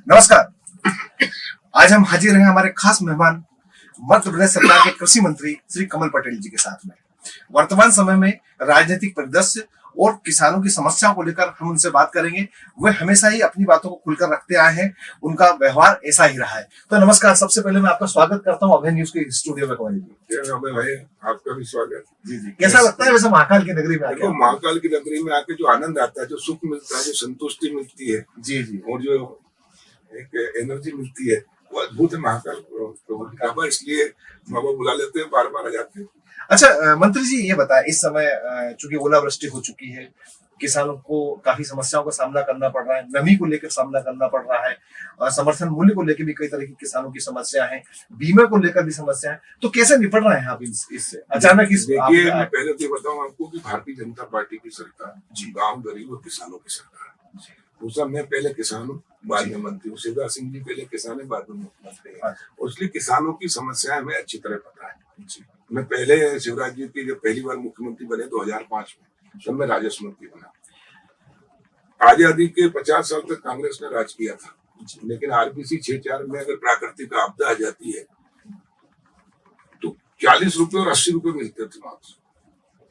नमस्कार। आज हम हाजिर हैं हमारे खास मेहमान मध्य प्रदेश सरकार के कृषि मंत्री श्री कमल पटेल जी के साथ में। वर्तमान समय में राजनीतिक परिदृश्य और किसानों की समस्याओं को लेकर हम उनसे बात करेंगे। वे हमेशा ही अपनी बातों को खुलकर रखते आए हैं, उनका व्यवहार ऐसा ही रहा है। तो नमस्कार, सबसे पहले मैं आपका स्वागत करता हूँ अभय न्यूज के स्टूडियो में। कमल जी, भाई आपका भी स्वागत। जी जी, कैसा लगता है वैसे महाकाल की नगरी में आके? महाकाल की नगरी में आके जो आनंद आता है, जो सुख मिलता है, जो संतुष्टि मिलती है, जी जी, और जो एक एनर्जी मिलती है, वो अद्भुत है। महाकाल प्रभु की कृपा, इसलिए बाबा बुला लेते हैं, बार बार आ जाते हैं। अच्छा मंत्री जी, ये बताएं, इस समय चूंकि ओलावृष्टि हो चुकी है, किसानों को काफी समस्याओं का सामना करना पड़ रहा है, नमी को लेकर सामना करना पड़ रहा है, समर्थन मूल्य को लेकर भी कई तरह की किसानों की समस्या है, बीमा को लेकर भी समस्या है। तो कैसे निपट रहे हैं आप इससे? अचानक देखिए, मैं पहले तो बताऊं आपको कि भारतीय जनता पार्टी की सरकार गाँव गरीब और किसानों की सरकार। उस समय मैं पहले किसान हूँ, बाद में मंत्री हूँ। शिवराज सिंह जी पहले किसान है, बाद में मुख्यमंत्री है, और इसलिए किसानों की समस्याएं हमें अच्छी तरह पता है। मैं पहले शिवराज जी की जब पहली बार मुख्यमंत्री बने 2005 में, तब मैं राजस्व मंत्री बना। आजादी के 50 साल तक कांग्रेस ने राज किया था, लेकिन आरबीसी 6-4 में अगर प्राकृतिक आपदा आ जाती है तो 40 रुपए और 80 रुपए मिलते थे मात्र।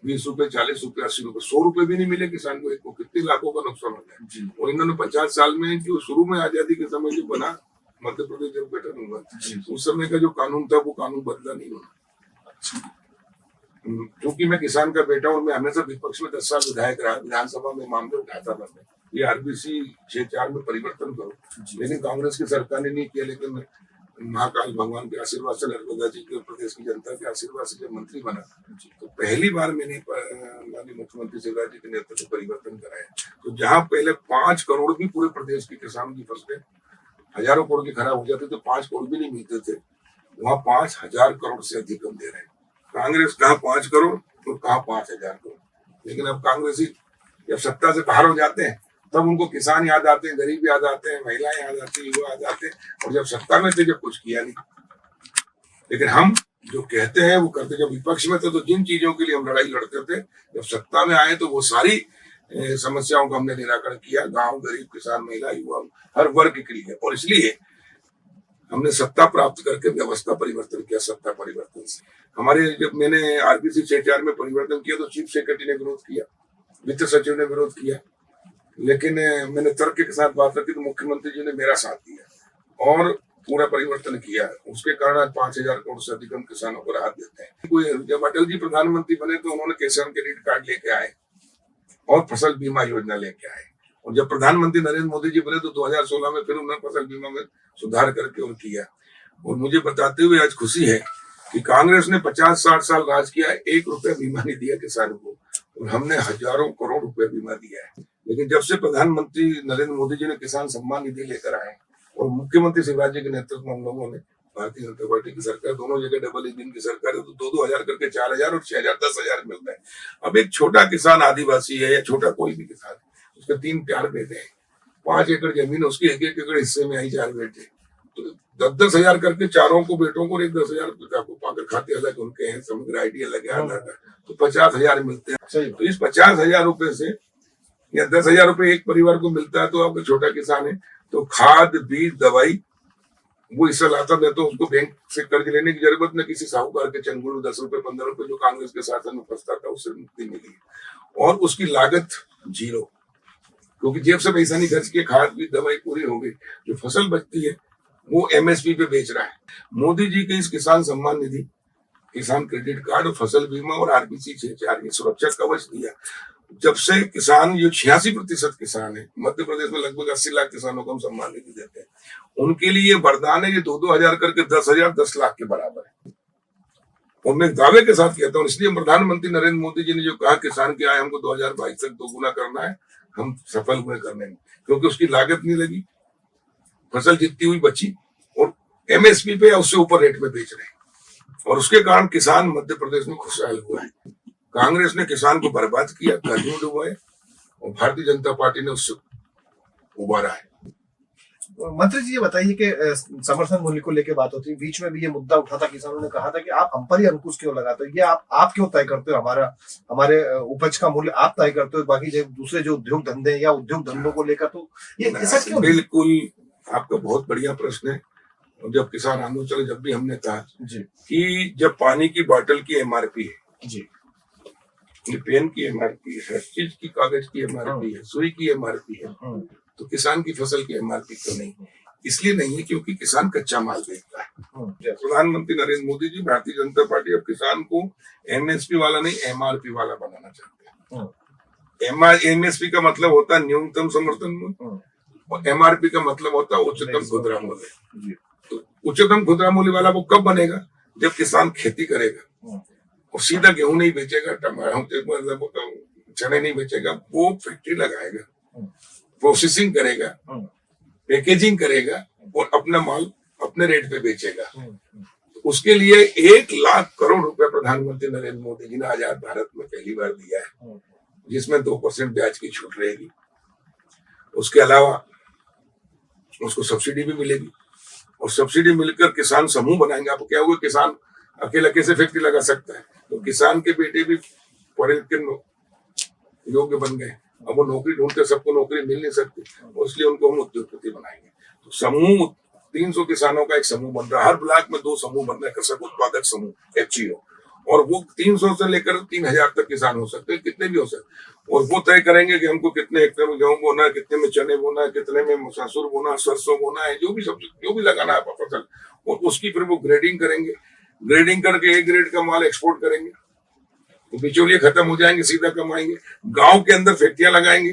20 रुपए, 40 रुपए, 80 रुपए, 100 रुपए भी नहीं मिले किसान को। एक को कितने लाखों का नुकसान हो जाए। और इन्होंने 50 साल में, जो शुरू में आजादी के समय जो बना मध्य प्रदेश जब गठन हुआ, उस समय का जो कानून था वो कानून बदला नहीं होना। क्योंकि मैं किसान का बेटा हूँ, मैं हमेशा विपक्ष में 10 साल विधायक रहा, विधानसभा में मामले उठाता था मैं, ये आरबीसी 6-4 में परिवर्तन करो, लेकिन कांग्रेस की सरकार ने नहीं किया। लेकिन महाकाल भगवान के आशीर्वाद से, नर्मदा जी के, प्रदेश की जनता के आशीर्वाद से जब मंत्री बना, तो पहली बार मैंने माननीय मुख्यमंत्री शिवराज जी के नेतृत्व में परिवर्तन कराया। तो जहां पहले 5 करोड़ भी पूरे प्रदेश के किसानों की फसलें हजारों करोड़ की खराब हो जाती, तो 5 करोड़ भी नहीं मिलते थे, वहां 5000 करोड़ से अधिक हम दे रहे हैं। कांग्रेस कहा 5 करोड़ तो कहा 5000 करोड़। लेकिन अब कांग्रेसी जब सत्ता से बाहर हो जाते हैं, तब उनको किसान याद आते हैं, गरीब याद आते हैं, महिलाएं याद आती हैं, युवा याद आते हैं। और जब सत्ता में थे, जब कुछ किया नहीं। लेकिन हम जो कहते हैं वो करते। जब विपक्ष में थे तो जिन चीजों के लिए हम लड़ाई लड़ते थे, जब सत्ता में आए तो वो सारी समस्याओं का हमने निराकरण किया। गांव, गरीब, किसान, महिला, युवा, हर वर्ग के लिए। और इसलिए हमने सत्ता प्राप्त करके व्यवस्था परिवर्तन किया। सत्ता परिवर्तन से हमारे, जब मैंने आरबीसी 6-4 में परिवर्तन किया तो चीफ सेक्रेटरी ने विरोध किया, वित्त सचिव ने विरोध किया, लेकिन मैंने तर्क के साथ बात रखी तो मुख्यमंत्री जी ने मेरा साथ दिया और पूरा परिवर्तन किया। उसके कारण आज 5000 करोड़ से अधिक हम किसानों को राहत देते हैं। जब अटल जी प्रधानमंत्री बने तो उन्होंने किसान क्रेडिट कार्ड लेके आए और फसल बीमा योजना लेके आए। और जब प्रधानमंत्री नरेंद्र मोदी जी बने तो 2016 में फिर उन्होंने फसल बीमा में सुधार करके और किया। और मुझे बताते हुए आज खुशी है कि कांग्रेस ने 50-60 साल राज किया, 1 रुपया बीमा नहीं दिया किसानों को, और हमने हजारों करोड़ रुपए बीमा दिया है। लेकिन जब से प्रधानमंत्री नरेंद्र मोदी जी ने किसान सम्मान निधि लेकर आए और मुख्यमंत्री शिवराज जी के नेतृत्व में हम लोगों ने, भारतीय जनता पार्टी की सरकार, दोनों जगह डबल इंजन की सरकार है, तो 2-2 हजार करके 4000 और 6000, 10,000 मिलता है। अब एक छोटा किसान, आदिवासी है या छोटा कोई भी किसान है, उसके 3-4 बेटे हैं, 5 एकड़ जमीन है, उसके 1-1 एकड़ हिस्से में आई 4 बेटे, तो 10-10 हजार करके चारों को बेटों को, 10,000 पिता को पाकर खाते अलग उनके हैं, समग्र आईडी अलग है, आधार कार्ड, तो 50,000 मिलते हैं। तो इस 50,000 रुपए से या 10,000 रुपए एक परिवार को मिलता है, तो आपका छोटा किसान है तो खाद, बीज, दवाई वो हिस्सा लाता है, तो उसको बैंक से कर्ज लेने की जरूरत न, किसी साहूकार के चंगुल 10 रुपए 15 रुपए जो कांग्रेस के शासन में फंसता था, उससे मुक्ति मिली। और उसकी लागत 0, क्योंकि जेब से पैसा नहीं खर्च किया, खाद, बीज, दवाई पूरी हो गई। जो फसल बचती है वो एमएसपी पे बेच रहा है। मोदी जी के इस किसान सम्मान निधि, किसान क्रेडिट कार्ड और फसल बीमा और आरबीसी 6-4 की सुरक्षा कवच दिया। जब से किसान, जो 86% किसान है मध्य प्रदेश में, लगभग 80 लाख किसानों को हम सम्मान निधि देते हैं, उनके लिए वरदान है। ये 2-2 हजार करके 10,000, 10 लाख के बराबर है। और मैं दावे के साथ कहता हूँ, इसलिए प्रधानमंत्री नरेंद्र मोदी जी ने जो कहा किसान की आय हमको 2022 तक 2 गुना करना है, हम सफल हुए करने में, क्योंकि उसकी लागत नहीं लगी, फसल जितनी हुई बची, और एमएसपी पे या उससे ऊपर रेट में बेच रहे हैं। और उसके कारण किसान मध्य प्रदेश में खुशहाल हुआ है। कांग्रेस ने किसान को बर्बाद किया, कर्जों डुबाए, और भारतीय जनता पार्टी ने उससे उबारा है। मंत्री जी, ये बताइए कि समर्थन मूल्य को लेकर बात होती है, बीच में भी ये मुद्दा उठा था, किसानों ने कहा था कि आप हम पर ही अंकुश क्यों लगाते हो, ये आप क्यों तय करते हो, हमारे उपज का मूल्य आप तय करते हो, बाकी जो दूसरे जो उद्योग धंधे या उद्योग धंधों को लेकर, तो ये ऐसा क्यों? बिल्कुल आपका बहुत बढ़िया प्रश्न है। और जब किसान आंदोलन चले, जब भी हमने कहा जी कि जब पानी की बोतल की एमआरपी है, जी ये पेन की एमआरपी है, हर चीज की, कागज की एमआरपी है, सुई की एमआरपी है, तो किसान की फसल की एमआरपी क्यों नहीं? इसलिए नहीं है क्योंकि किसान कच्चा माल बेचता है। प्रधानमंत्री नरेंद्र मोदी जी, भारतीय जनता पार्टी अब किसान को एमएसपी वाला नहीं, एमआरपी वाला बनाना चाहते हैं। एमएसपी का मतलब होता है न्यूनतम समर्थन मूल्य, और एमआरपी का मतलब होता है उच्चतम खुदरा मूल्य। तो उच्चतम खुदरा मूल्य वाला वो कब बनेगा? जब किसान खेती करेगा और सीधा गेहूं नहीं बेचेगा, टमाटर चने नहीं बेचेगा, वो फैक्ट्री लगाएगा, प्रोसेसिंग करेगा, पैकेजिंग करेगा और अपना माल अपने रेट पे बेचेगा। उसके लिए 1,00,000 करोड़ रुपए प्रधानमंत्री नरेंद्र मोदी जी ने आजाद भारत में पहली बार दिया है, जिसमें 2% ब्याज की छूट रहेगी। उसके अलावा उसको सब्सिडी भी मिलेगी, और सब्सिडी मिलकर किसान समूह बनाएंगे। आपको क्या होगा, किसान अकेला कैसे फैक्ट्री लगा सकता है? तो किसान के बेटे भी पढ़े लिखे योग्य बन गए, अब वो नौकरी ढूंढते, सबको नौकरी मिल नहीं सकती, इसलिए उनको हम उद्योगपति बनाएंगे। तो समूह 300 किसानों का एक समूह बन रहा है, हर ब्लॉक में 2 समूह बन रहे हैं, कृषक उत्पादक समूह एफसीओ, और वो 300 से लेकर 3,000 तक किसान हो सकते हैं, कितने भी हो सकते हैं। और वो तय करेंगे कि हमको कितने हेक्टेयर में गेहूं बोना है, कितने में चने बोना है, कितने में मसूर बोना है, सरसों बोना है, जो भी लगाना है फसल, और उसकी फिर वो ग्रेडिंग करेंगे। ग्रेडिंग करके एक ग्रेड का माल एक्सपोर्ट करेंगे, तो बिचौलिए खत्म हो जाएंगे, सीधा कमाएंगे। गांव के अंदर फैक्ट्रियां लगाएंगे,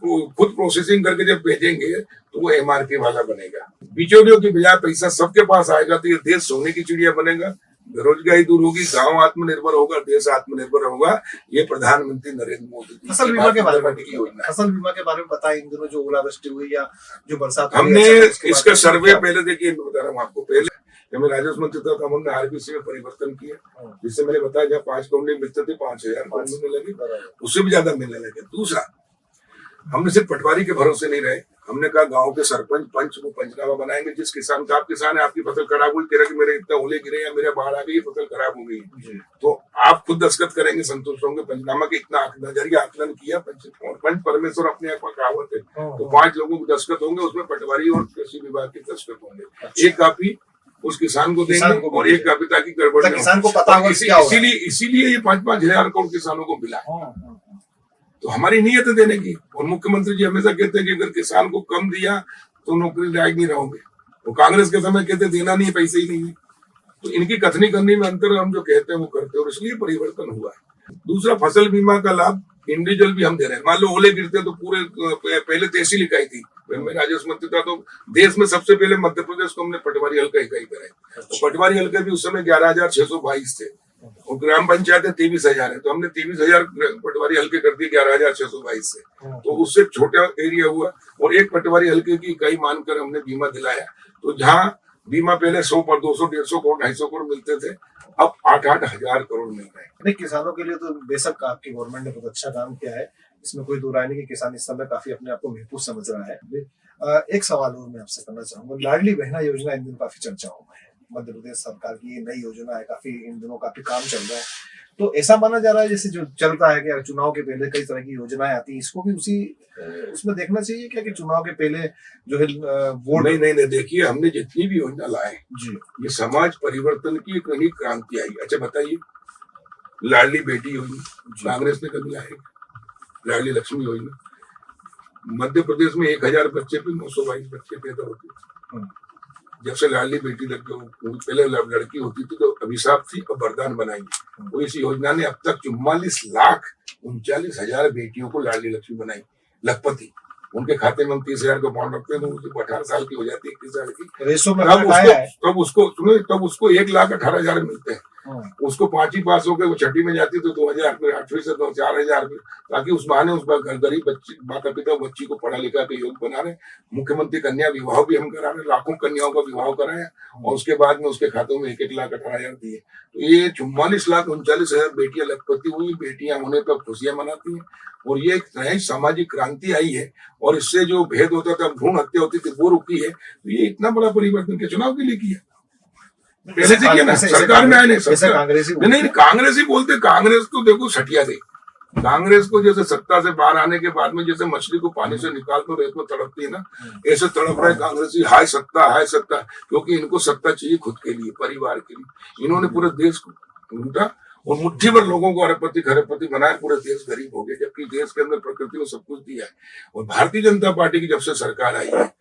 वो खुद प्रोसेसिंग करके जब भेजेंगे तो वो एमआरपी वाला बनेगा। बिचौलियों की बजाय पैसा सबके पास आएगा, तो ये देश सोने की चिड़िया बनेगा, बेरोजगारी दूर होगी, गांव आत्मनिर्भर होगा, देश आत्मनिर्भर होगा। ये प्रधानमंत्री नरेंद्र मोदी जी फसल बीमा के बारे में की योजना। फसल बीमा के बारे में बताएं, इन दिनों जो ओलावृष्टि हुई या जो बरसात हमने इसका सर्वे पहले, देखिए बता रहा हूँ आपको, पहले जब मैं राजस्व मंत्री था तब हमने आरबीसी में परिवर्तन किया, जिससे मैंने बताया जहाँ 5 करोड़ मिलते थे 5,000 मिलने लगे, उससे भी ज्यादा मिलने लगे। दूसरा, हमने सिर्फ पटवारी के भरोसे नहीं रहे, हमने कहा गांव के सरपंच पंच को पंचनामा बनाएंगे। जिस किसान का, आप किसान है, आपकी फसल खराब हुई, कह रहा कि मेरे इतना ओले गिरे या मेरे बाढ़ आ गई, फसल खराब हो गई, तो आप खुद दस्तखत करेंगे, संतुष्ट होंगे। पंचनामा के इतना नजरिया आकलन किया, पंच परमेश्वर अपने आप का कहावत है, तो 5 लोगों को दस्तखत होंगे, उसमें पटवारी और कृषि विभाग के दस्तखत होंगे। एक कापी उस किसान को देंगे और एक कापी, ताकि गड़बड़ किसान को पता हो। इसीलिए ये 5-5 हजार करोड़ किसानों को मिला। तो हमारी नीयत है देने की, और मुख्यमंत्री जी हमेशा कहते हैं कि अगर किसान को कम दिया तो नौकरी लायक नहीं रहोगे। वो कांग्रेस के समय कहते देना नहीं है, पैसे ही नहीं है। तो इनकी कथनी करनी में अंतर, हम जो कहते हैं वो करते हैं, और इसलिए परिवर्तन हुआ है। दूसरा, फसल बीमा का लाभ इंडिविजुअल भी हम दे रहे हैं। मान लो ओले गिरते तो पूरे, पहले तहसील इकाई थी, मैं राजस्व मंत्री था तो देश में सबसे पहले मध्य प्रदेश को हमने पटवारी हल्का इकाई कराई। तो पटवारी हल्के भी उस समय 11,622 थे, और ग्राम पंचायत 23,000 है, तो हमने 23,000 पटवारी हल्के कर दिए 11,622 से। तो उससे छोटा एरिया हुआ, और एक पटवारी हल्के की इकाई मानकर हमने बीमा दिलाया। तो जहाँ बीमा पहले 100 पर 200, 150 करोड़, 250 करोड़ मिलते थे, अब 8-8 हजार करोड़ मिल रहे हैं। नहीं, किसानों के लिए तो बेशक आपकी गवर्नमेंट ने बहुत अच्छा काम किया है, इसमें कोई दो राय नहीं कि किसान इस समय काफी अपने आप को महफूज समझ रहा है। एक सवाल और मैं आपसे करना चाहूंगा, लाडली बहना योजना इन दिनों काफी चर्चाओं में है, मध्य प्रदेश सरकार की ये नई योजना है, काफी इन दिनों काफी काम चल रहा है। तो ऐसा माना जा रहा है जैसे जो चलता है कि चुनाव के पहले कई तरह की योजनाएं आती है, इसको भी उसी उसमें देखना चाहिए क्या, कि चुनाव के पहले जो है वोट? नहीं, देखिए हमने जितनी भी योजना लाए जी, ये समाज परिवर्तन की एक नई क्रांति आई। अच्छा बताइए, लाडली बेटी योजना कांग्रेस ने कभी लाई? लाडली लक्ष्मी योजना, मध्य प्रदेश में 1,000 बच्चे पे 922 बच्चे पैदा होते। जब से लाडली बेटी लग गई, पहले लड़की होती थी तो अभिशाप थी, अब वरदान बनाएंगे। तो इस योजना ने अब तक 44,39,000 बेटियों को लाडली लक्ष्मी बनाई, लखपति। उनके खाते में हम 30,000 का बॉन्ड रखते हैं, तो 18 साल की हो जाती है, 21 साल की, रेशो में तब उसको 1,18,000 मिलते हैं। उसको 5वीं पास हो गए, वो 6वीं में जाती तो 2,000, 8वीं से 4,000, ताकि उस बहाने उस गरीब बच्ची, माता पिता बच्ची को पढ़ा लिखा के योग्य बना रहे। मुख्यमंत्री कन्या विवाह भी हम करा रहे, लाखों कन्याओं का विवाह कराया, और उसके बाद में उसके खातों में 1,18,000 दिए। तो ये 44,39,000 बेटियां लखपति हुई, बेटियां होने पर खुशियां मनाती हैं, और ये एक नई सामाजिक क्रांति आई है। और इससे जो भेद होता था, भ्रूण हत्या होती थी, वो रुकी है। तो ये इतना बड़ा परिवर्तन के चुनाव के लिए किया, पहले से किया ना, सरकार में आए नहीं, कांग्रेस ही बोलते, कांग्रेस तो देखो सटिया थे, कांग्रेस को जैसे सत्ता से बाहर आने के बाद में जैसे मछली को पानी से निकाल तो रेत में तड़पती है ना, ऐसे तड़प रहे कांग्रेसी, हाय सत्ता, क्योंकि इनको सत्ता चाहिए खुद के लिए, परिवार के लिए। इन्होंने पूरे देश को लूटा और मुट्ठी भर लोगों को अरबपति खरबपति बनाया, पूरे देश गरीब हो गए, जबकि देश के अंदर प्रकृति ने सब कुछ दिया है। और भारतीय जनता पार्टी की जब से सरकार आई है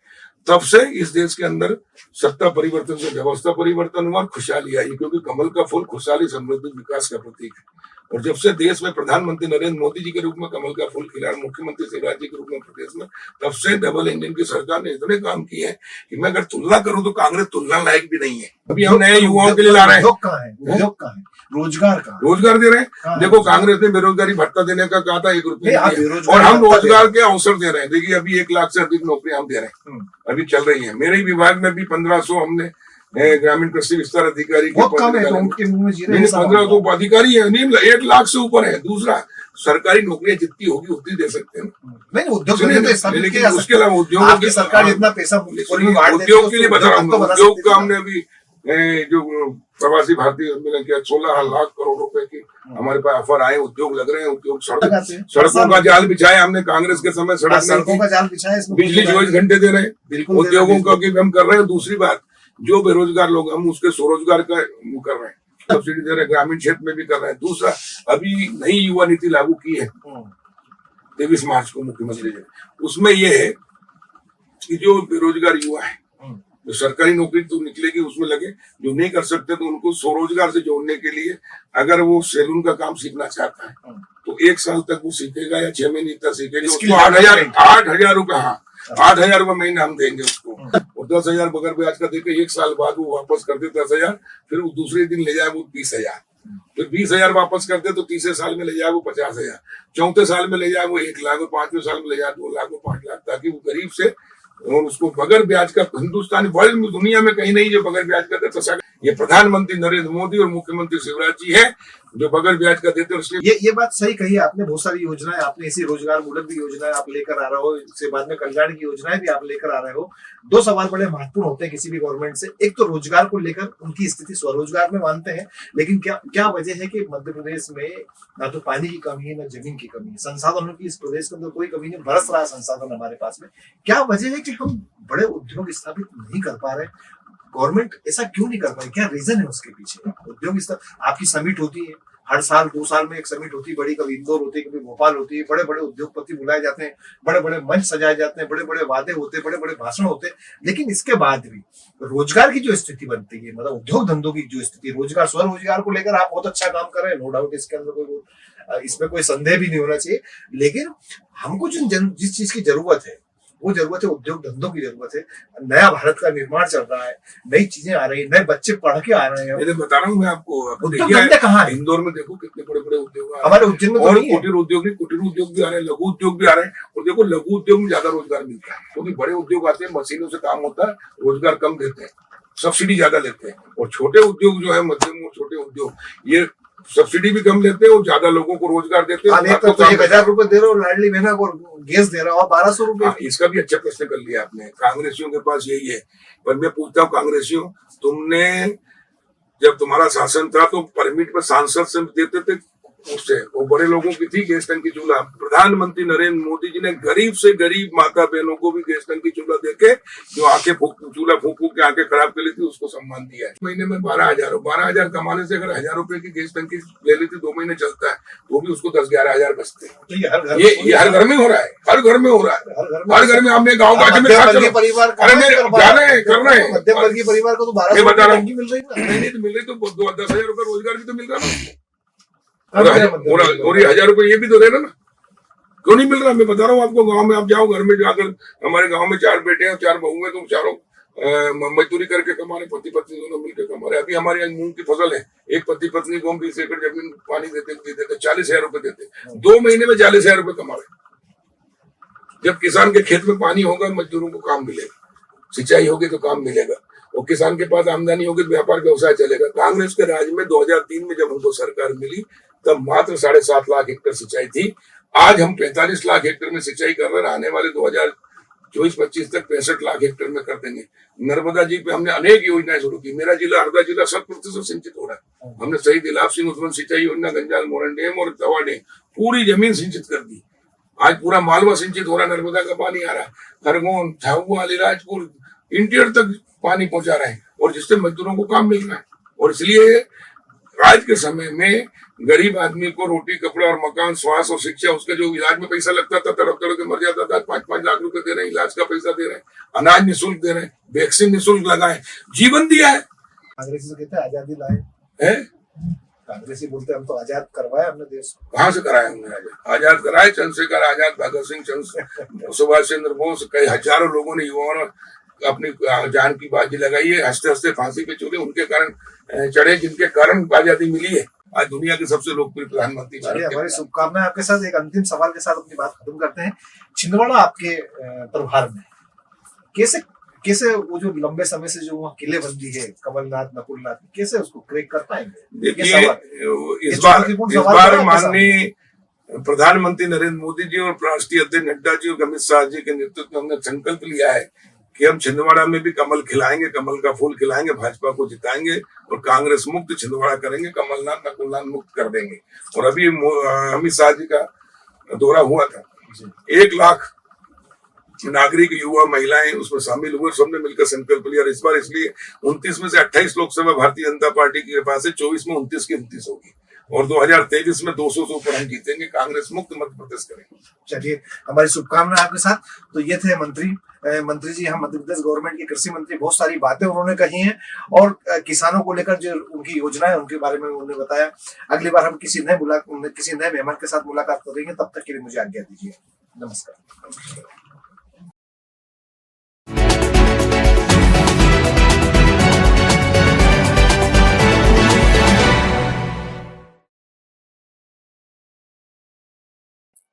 तब से इस देश के अंदर सत्ता परिवर्तन से व्यवस्था परिवर्तन हुआ और खुशहाली आई, क्योंकि कमल का फूल खुशहाली, समृद्धि, विकास का प्रतीक है। और जब से देश में प्रधानमंत्री नरेंद्र मोदी जी के रूप में कमल का फूल खिला, मुख्यमंत्री शिवराज जी के रूप में प्रदेश में, तब से डबल इंजन की सरकार ने इतने काम किए हैं कि मैं अगर तुलना करूं तो कांग्रेस तुलना लायक भी नहीं है। अभी हम नए युवाओं के लिए ला रहे हैं, उद्योग कहाँ है, उद्योग कहाँ है, रोजगार कहाँ, रोजगार दे रहे हैं। देखो कांग्रेस ने बेरोजगारी भत्ता देने का कहा था, 1 रुपये, और हम रोजगार के अवसर दे रहे हैं। देखिए अभी 1 लाख से अधिक नौकरी हम दे रहे हैं, अभी चल रही है। मेरे विभाग में भी 1500 हमने ग्रामीण कृषि विस्तार अधिकारी के बहुत कम है, तो उनके मुंह में जीरे 1500 अधिकारी है, नहीं 1 लाख से ऊपर है। दूसरा, सरकारी नौकरियां जितनी होगी उतनी दे सकते हैं। नहीं, उद्योग लेकिन उसके अलावा उद्योगों की सरकार जितना पैसा उद्योग के लिए बता रहा हूँ, उद्योग का हमने अभी जो प्रवासी भारतीय मिलन किया, 16 लाख करोड़ रुपए की हमारे पास ऑफर आए, उद्योग लग रहे हैं। उद्योग सड़कों का जाल बिछाया हमने कांग्रेस के समय, सड़कों का जाल बिछाया, बिजली 24 घंटे दे रहे हैं उद्योगों का भी हम कर रहे हैं। दूसरी बात, जो बेरोजगार लोग हम उसके स्वरोजगार का कर रहे हैं, सब्सिडी दे रहे हैं, ग्रामीण क्षेत्र में भी कर रहे हैं। दूसरा, अभी नई युवा नीति लागू की है 23 मार्च को मुख्यमंत्री जी, उसमें यह है कि जो बेरोजगार युवा है, जो सरकारी नौकरी तो निकलेगी उसमें लगे, जो नहीं कर सकते तो उनको स्वरोजगार से जोड़ने के लिए, अगर वो सैलून का काम सीखना चाहता है तो 1 साल तक वो सीखेगा या 6 महीने तक सीखेगा, उसको 8,000 रुपए, हाँ 8,000 रुपए महीना हम देंगे उसको। और 10,000 बगैर ब्याज का देके 1 साल बाद वो वापस करते 10,000, फिर वो दूसरे दिन ले जाए वो 20,000, फिर 20,000 वापस करते तो तीसरे साल में ले जाए वो 50,000, चौथे साल में ले जाए वो 1 लाख, और 5वें साल में ले जाए 2 लाख और 5 लाख, ताकि वो गरीब से और उसको बगैर ब्याज का, हिंदुस्तानी वर्ल्ड में दुनिया में कहीं नहीं जो बगैर ब्याज का देता है। ये प्रधानमंत्री नरेंद्र मोदी और मुख्यमंत्री शिवराज जी है जो बगैर ब्याज का देते हैं। इसलिए ये बात सही कही आपने। बहुत सारी योजनाएं आपने, ऐसी रोजगार मूलक भी योजनाएं आप लेकर आ रहे हो, इसके बाद में कल्याण की योजनाएं भी आप लेकर आ रहे हो। 2 सवाल बड़े महत्वपूर्ण होते हैं किसी भी गवर्नमेंट से। एक तो रोजगार को लेकर उनकी स्थिति स्वरोजगार में मानते हैं, लेकिन क्या वजह है कि मध्य प्रदेश में ना तो पानी की कमी है, ना जमीन की कमी है, संसाधनों की इस प्रदेश के अंदर कोई कमी नहीं, बरस रहा है संसाधन हमारे पास में। क्या वजह है कि हम बड़े उद्योग स्थापित नहीं कर पा रहे? गवर्नमेंट ऐसा क्यों नहीं कर पाई? क्या रीजन है उसके पीछे? उद्योग आपकी समिट होती है हर साल, 2 साल में एक समिट होती है बड़ी, कभी इंदौर होती है, कभी भोपाल होती है, बड़े बड़े उद्योगपति बुलाए जाते हैं, बड़े बड़े मंच सजाए जाते हैं, बड़े बड़े वादे होते हैं, बड़े बड़े भाषण होते हैं, लेकिन इसके बाद भी रोजगार की जो स्थिति बनती है, मतलब उद्योग धंधों की जो स्थिति, रोजगार स्वरोजगार को लेकर आप बहुत अच्छा काम कर रहे हैं, नो डाउट, इसके अंदर इसमें कोई संदेह भी नहीं होना चाहिए। लेकिन हमको जिस चीज की जरूरत है वो जरूरत है उद्योग धंधों की जरूरत है। नया भारत का निर्माण चल रहा है, नई चीजें आ रही है, नए बच्चे पढ़ के आ रहे हैं। मैं बता रहा हूँ मैं आपको, उद्योग धंधे कहाँ है? इंदौर में देखो कितने बड़े बड़े उद्योग हमारे उज्जैन में, और कुटीर उद्योग नहीं, कुटीर उद्योग भी आ रहे हैं, लघु उद्योग भी आ रहे हैं। और देखो लघु उद्योग में ज्यादा रोजगार मिलता है, क्योंकि बड़े उद्योग आते हैं, मशीनों से काम होता है, रोजगार कम देते हैं, सब्सिडी ज्यादा लेते हैं। और छोटे उद्योग जो है, मध्यम और छोटे उद्योग, ये सब्सिडी भी कम लेते हैं और ज्यादा लोगों को रोजगार देते हैं। तो 1,000 रुपए दे रहे हो लाडली बहना को, गैस दे रहा हो 1,200 रुपए। इसका भी अच्छा प्रश्न कर लिया आपने। कांग्रेसियों के पास यही है, पर मैं पूछता हूँ कांग्रेसियों, तुमने जब तुम्हारा शासन था तो परमिट पर सांसद से देते थे, उससे वो बड़े लोगों की थी गैस टंकी चूल्हा। प्रधानमंत्री नरेंद्र मोदी जी ने गरीब से गरीब माता बहनों को भी गैस टंकी चूल्हा देके, जो आंखें चूल्हा फूक फूक के आंखें खराब कर ली थी, उसको सम्मान दिया है। महीने में 12,000 कमाने से अगर 1,000 रुपए की गैस टंकी ले लेती, 2 महीने चलता है, तो भी उसको 10-11,000 बचते हैं। ये हर घर में हो रहा है, हर घर में हो रहा है, हर घर में। हमने गाँव का परिवार कर रहे हैं, मध्यम वर्गीय परिवार को तो 12,000 बता रहा मिल रही है, नहीं तो मिल रही, तो 10,000 रुपए रोजगार भी तो मिल रहा है, और 1,000 रुपए ये भी तो दे रहे ना। क्यों नहीं मिल रहा? मैं बता रहा हूँ आपको, गांव में आप जाओ, घर में जाकर, हमारे गांव में 4 बेटे हैं, 4 बहू हैं, तो चारों मजदूरी करके कमा रहे, पति पत्नी दोनों मिलकर कमा रहे। अभी हमारे यहाँ मूंग की फसल है, एक पति पत्नी को हम 20 एकड़ जमीन पानी देते 40,000 रुपए देते, 2 महीने में 40,000 रुपए कमा रहे। जब किसान के खेत में पानी होगा, मजदूरों को काम मिलेगा, सिंचाई होगी तो काम मिलेगा, और किसान के पास आमदनी होगी तो व्यापार व्यवसाय चलेगा। कांग्रेस के राज में 2003 में जब हमको सरकार मिली, तब मात्र 7.5 लाख हेक्टेयर सिंचाई थी। आज हम 45 लाख हेक्टेयर में सिंचाई कर रहे हैं, आने वाले 2024-25 तक 65 लाख हेक्टेयर में कर देंगे। नर्मदा जी पे हमने अनेक योजनाएं शुरू की। मेरा जिला, हरदा जिला 100% सिंचित हो रहा है। हमने शहीद दिलाप सिंह उस्मान सिंचाई योजना, गंजाल मोरन डैम और तवा डैम पूरी जमीन सिंचित कर दी। आज पूरा मालवा सिंचित हो रहा है, नर्मदा का पानी आ रहा है, खरगोन, झाबुआ, अलीराजपुर, इंटीरियर तक पानी पहुंचा रहा है, और जिससे मजदूरों को काम मिल रहा है। और इसलिए आज के समय में गरीब आदमी को रोटी, कपड़ा और मकान, स्वास्थ्य और शिक्षा, उसका जो इलाज में पैसा लगता था, तड़प तड़प के मर जाता था, 5-5 लाख रुपए दे रहे हैं, इलाज का पैसा दे रहे हैं, अनाज निःशुल्क दे रहे हैं, वैक्सीन निःशुल्क लगाए, जीवन दिया है। कांग्रेसी से कहते हैं आजादी लाए है? कांग्रेसी बोलते हैं हम तो आजाद करवाया हमने देश को। कहाँ से कराया हमने? आजाद कराए चंद्रशेखर आजाद, भगत सिंह, सुभाष चंद्र बोस, कई हजारों लोगों ने, युवाओं ने अपनी जान की बाजी लगाई है, हंसते हंसते फांसी पे चढ़े, उनके कारण चढ़े, जिनके कारण आजादी मिली है। आज दुनिया के सबसे लोकप्रिय प्रधानमंत्री। हमारी शुभकामनाएं आपके साथ। एक अंतिम सवाल के साथ अपनी बात खत्म करते हैं। छिंदवाड़ा आपके प्रभार में कैसे वो जो लंबे समय से जो वहाँ किलेबंदी है कमलनाथ, नकुलनाथ, कैसे उसको क्रैक कर पाएंगे? देखिए, इस बार माननीय प्रधानमंत्री नरेंद्र मोदी जी और राष्ट्रीय अध्यक्ष नड्डा जी और अमित शाह जी के नेतृत्व में हमने संकल्प लिया है कि हम छिंदवाड़ा में भी कमल खिलाएंगे, कमल का फूल खिलाएंगे, भाजपा को जिताएंगे और कांग्रेस मुक्त छिंदवाड़ा करेंगे, कमलनाथ, नकुलनाथ मुक्त कर देंगे। और अभी अमित शाह जी का दौरा हुआ था, 1 लाख नागरिक, युवा, महिलाएं उसमें शामिल हुए, सबने मिलकर संकल्प लिया। और इस बार इसलिए 29 में से 28 लोकसभा भारतीय जनता पार्टी के पास है, 24 में 29 की 29 होगी, और 2023 में 200 से ऊपर हम जीतेंगे, कांग्रेस मुक्त मध्य प्रदेश करेंगे। चलिए, हमारी शुभकामनाएं आपके साथ। तो ये थे मंत्री जी, हम मध्य प्रदेश गवर्नमेंट के कृषि मंत्री। बहुत सारी बातें उन्होंने कही हैं और किसानों को लेकर जो उनकी योजनाएं उनके बारे में उन्होंने बताया। अगली बार हम किसी नए मेहमान के साथ मुलाकात करेंगे। तब तक के लिए मुझे आज्ञा दीजिए। नमस्कार।